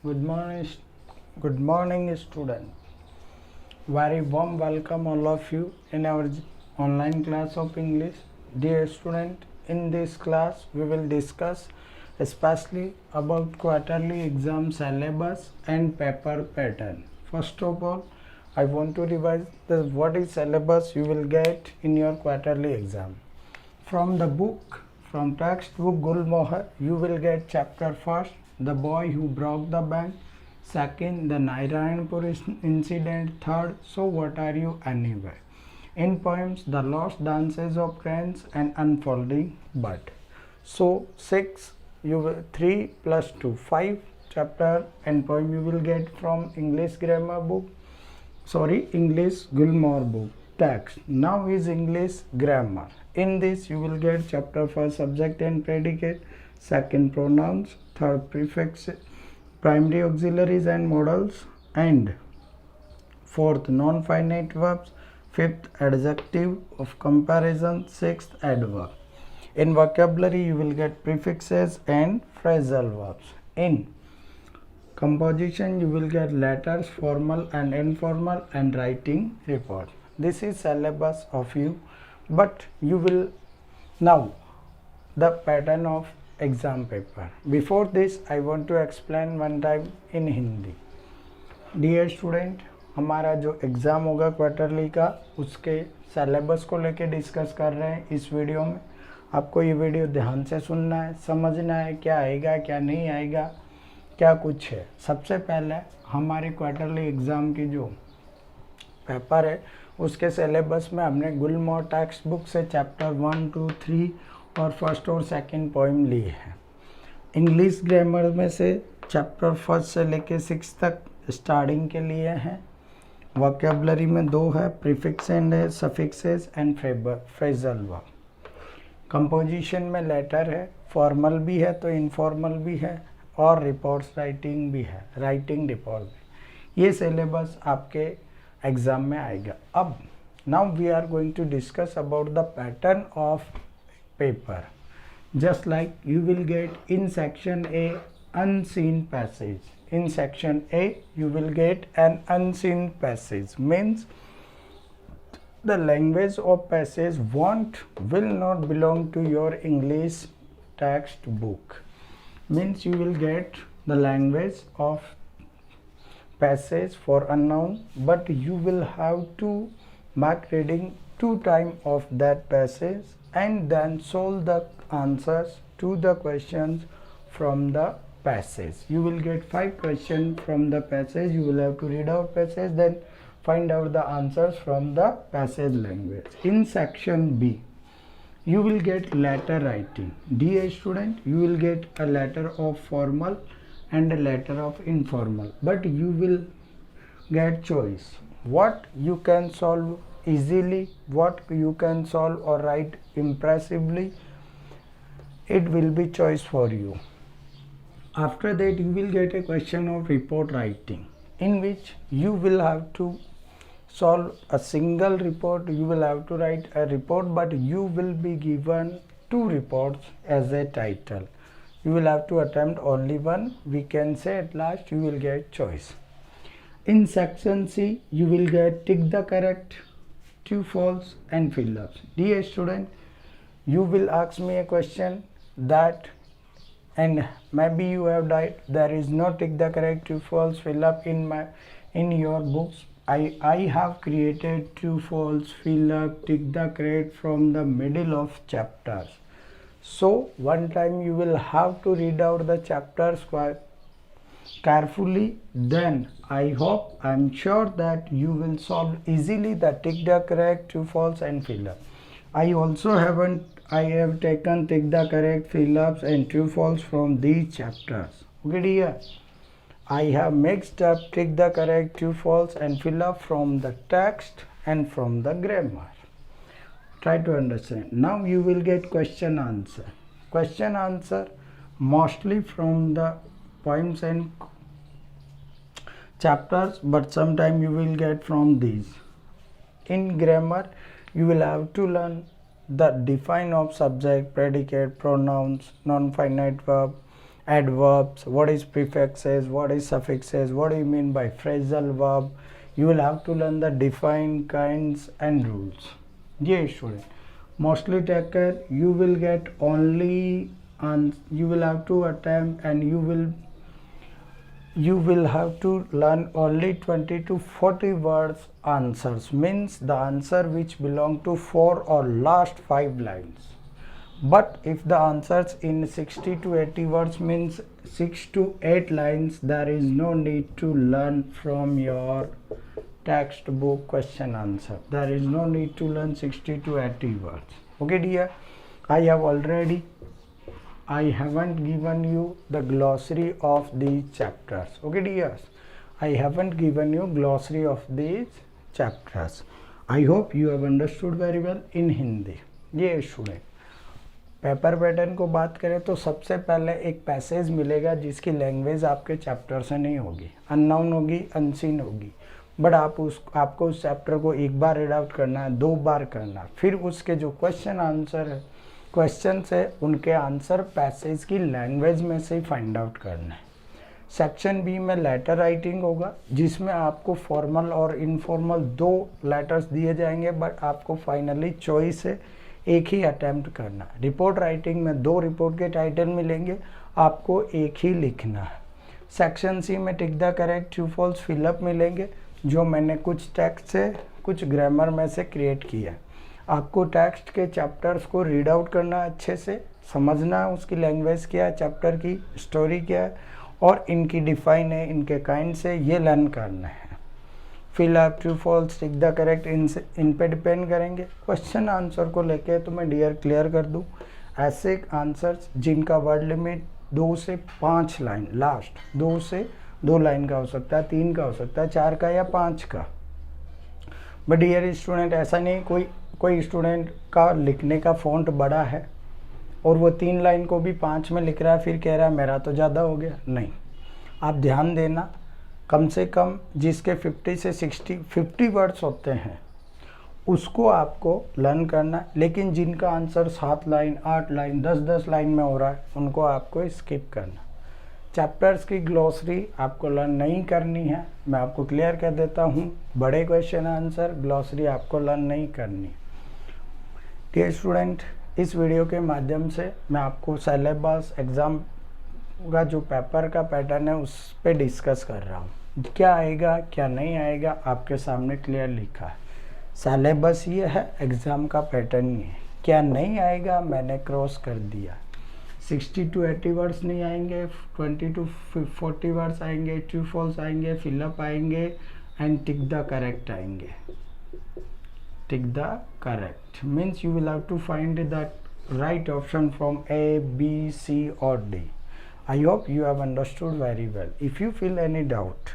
Good morning, good morning, student. Very warm welcome all of you in our online class of English. Dear student, in this class we will discuss especially about quarterly exam syllabus and paper pattern. First of all, I want to revise what is syllabus you will get in your quarterly exam. From the book, from textbook Gulmohar, you will get chapter first, the boy who broke the bank, second, the Narayanpur incident, third, so what are you anyway. In poems, the lost dances of cranes and unfolding bud. So 6, you will 3 plus 2, 5 chapter and poem you will get from English grammar book. English Gulmohar book. Text. Now is English grammar. In this you will get chapter first subject and predicate, second pronouns, third prefix, primary auxiliaries and modals, and fourth non-finite verbs, fifth adjective of comparison, sixth adverb. In vocabulary you will get prefixes and phrasal verbs. In composition you will get letters, formal and informal, and writing report. This is syllabus of you, but you will now the pattern of exam paper. Before this I want to explain one time in Hindi. Dear student, हमारा जो exam होगा quarterly का उसके syllabus को लेके discuss कर रहे हैं इस वीडियो में. आपको ये वीडियो ध्यान से सुनना है, समझना है क्या आएगा क्या नहीं आएगा, क्या कुछ है. सबसे पहले हमारे क्वार्टरली एग्ज़ाम की जो पेपर है उसके सिलेबस में हमने गुलमोहर टेक्स्ट बुक से चैप्टर 1, 2, 3 और फर्स्ट और सेकंड पोइम लिए हैं. इंग्लिश ग्रामर में से चैप्टर फर्स्ट से लेके 6 तक स्टार्टिंग के लिए हैं. वोकेबलरी में 2 है, prefix and suffixes and phrasal verb. Composition में लेटर है, फॉर्मल भी है तो इनफॉर्मल भी है, और रिपोर्ट्स राइटिंग भी है, राइटिंग रिपोर्ट भी. ये सिलेबस आपके एग्ज़ाम में आएगा. अब now we are going to discuss about the pattern of paper. Just like you will get in section A unseen passage. In section A you will get an unseen passage, means the language of passage will not belong to your English textbook. Means you will get the language of passage for unknown, but you will have to mark reading 2 times of that passage and then solve the answers to the questions from the passage. You will get 5 questions from the passage. You will have to read out passage, then find out the answers from the passage language. In section B you will get letter writing. Dear student, you will get a letter of formal and a letter of informal, but you will get choice what you can solve easily, what you can solve or write impressively. It will be choice for you. After that you will get a question of report writing, in which you will have to solve a single report. You will have to write a report, but you will be given 2 reports as a title. You will have to attempt only one. We can say at last you will get choice. In section C you will get tick the correct, true, false and fill ups. Dear student, you will ask me a question that, and maybe you have died, there is no tick the correct, true, false, fill up in your books. I have created true, false, fill up, tick the correct from the middle of chapters. So one time you will have to read out the chapters quite carefully. Then I am sure that you will solve easily the tick the correct, true, false and fill up. I have taken tick the correct, fill ups and true false from these chapters. Okay dear, I have mixed up tick the correct, true false and fill up from the text and from the grammar. Try to understand. Now you will get question answer mostly from the poems and chapters, but sometime you will get from these. In grammar you will have to learn the define of subject, predicate, pronouns, non-finite verb, adverbs, what is prefixes, what is suffixes, what do you mean by phrasal verb. You will have to learn the defined kinds and rules. Dear student, mostly take care, you will get only, and you will have to attempt, and you will have to learn only 20 to 40 words answers, means the answer which belong to 4 or last 5 lines. But if the answers in 60 to 80 words, means 6 to 8 lines, there is no need to learn from your textbook question answer. There is no need to learn 60 to 80 words. Okay dear, I haven't given you the glossary of these chapters. Okay dears, I haven't given you glossary of these chapters. I hope you have understood very well in Hindi. ये student, paper pattern को बात करें तो सबसे पहले एक passage मिलेगा जिसकी लैंग्वेज आपके चैप्टर से नहीं होगी, अननोन होगी, अनसीन होगी, बट आपको उस चैप्टर को एक बार रीड आउट करना है, 2 बार करना है, फिर उसके जो क्वेश्चन है उनके आंसर पैसेज की लैंग्वेज में से ही फाइंड आउट करना है। सेक्शन बी में लेटर राइटिंग होगा, जिसमें आपको फॉर्मल और इनफॉर्मल 2 लेटर्स दिए जाएंगे, बट आपको फाइनली चॉइस है एक ही अटेम्प्ट करना। रिपोर्ट राइटिंग में 2 रिपोर्ट के टाइटल मिलेंगे, आपको एक ही लिखना है। सेक्शन सी में tick the correct true false fill up मिलेंगे, जो मैंने कुछ टेक्स्ट से कुछ ग्रामर में से क्रिएट किया है। आपको टेक्स्ट के चैप्टर्स को रीड आउट करना, अच्छे से समझना है उसकी लैंग्वेज क्या है, चैप्टर की स्टोरी क्या है, और इनकी डिफाइन है, इनके काइंड से ये लर्न करना है। Fill up true false tick the correct इन पे डिपेंड करेंगे। क्वेश्चन आंसर को लेके तो मैं डियर क्लियर कर दूं, ऐसे आंसर्स जिनका वर्ड लिमिट 2 से 5 लाइन, लास्ट 2 से 2 लाइन का हो सकता है, 3 का हो सकता है, 4 का या 5 का। बट डियर स्टूडेंट, ऐसा नहीं कोई स्टूडेंट का लिखने का फ़ॉन्ट बड़ा है और वो 3 लाइन को भी 5 में लिख रहा है, फिर कह रहा है मेरा तो ज़्यादा हो गया। नहीं, आप ध्यान देना, कम से कम जिसके 50 से 50 वर्ड्स होते हैं उसको आपको लर्न करना है, लेकिन जिनका आंसर 7 लाइन, 8 लाइन, 10 लाइन में हो रहा है उनको आपको स्किप करना। चैप्टर्स की ग्लॉसरी आपको लर्न नहीं करनी है, मैं आपको क्लियर कर देता हूँ, बड़े क्वेश्चन आंसर ग्लॉसरी आपको लर्न नहीं करनी। डियर स्टूडेंट, इस वीडियो के माध्यम से मैं आपको सिलेबस, एग्ज़ाम का जो पेपर का पैटर्न है उस पे डिस्कस कर रहा हूँ। क्या आएगा क्या नहीं आएगा आपके सामने क्लियर लिखा है। सिलेबस ये है, एग्ज़ाम का पैटर्न ये है। क्या नहीं आएगा मैंने क्रॉस कर दिया। 60 to 80 वर्ड्स नहीं आएंगे, 20 to 40 वर्ड्स आएंगे, ट्रू फॉल्स आएंगे, फिलअप आएंगे, एंड टिक द करेक्ट आएंगे। Tick the correct means you will have to find the right option from A, B, C or D. I hope you have understood very well. If you feel any doubt,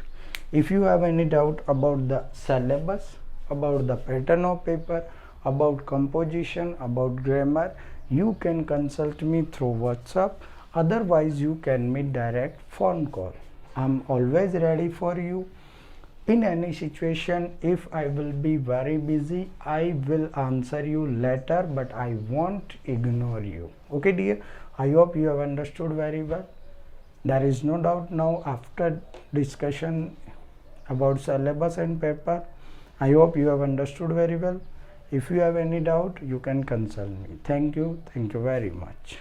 if you have any doubt about the syllabus, about the pattern of paper, about composition, about grammar, you can consult me through WhatsApp. Otherwise, you can meet direct phone call. I'm always ready for you. In any situation, if I will be very busy, I will answer you later, but I won't ignore you. Okay dear, I hope you have understood very well. There is no doubt now after discussion about syllabus and paper. I hope you have understood very well. If you have any doubt, you can consult me. Thank you very much.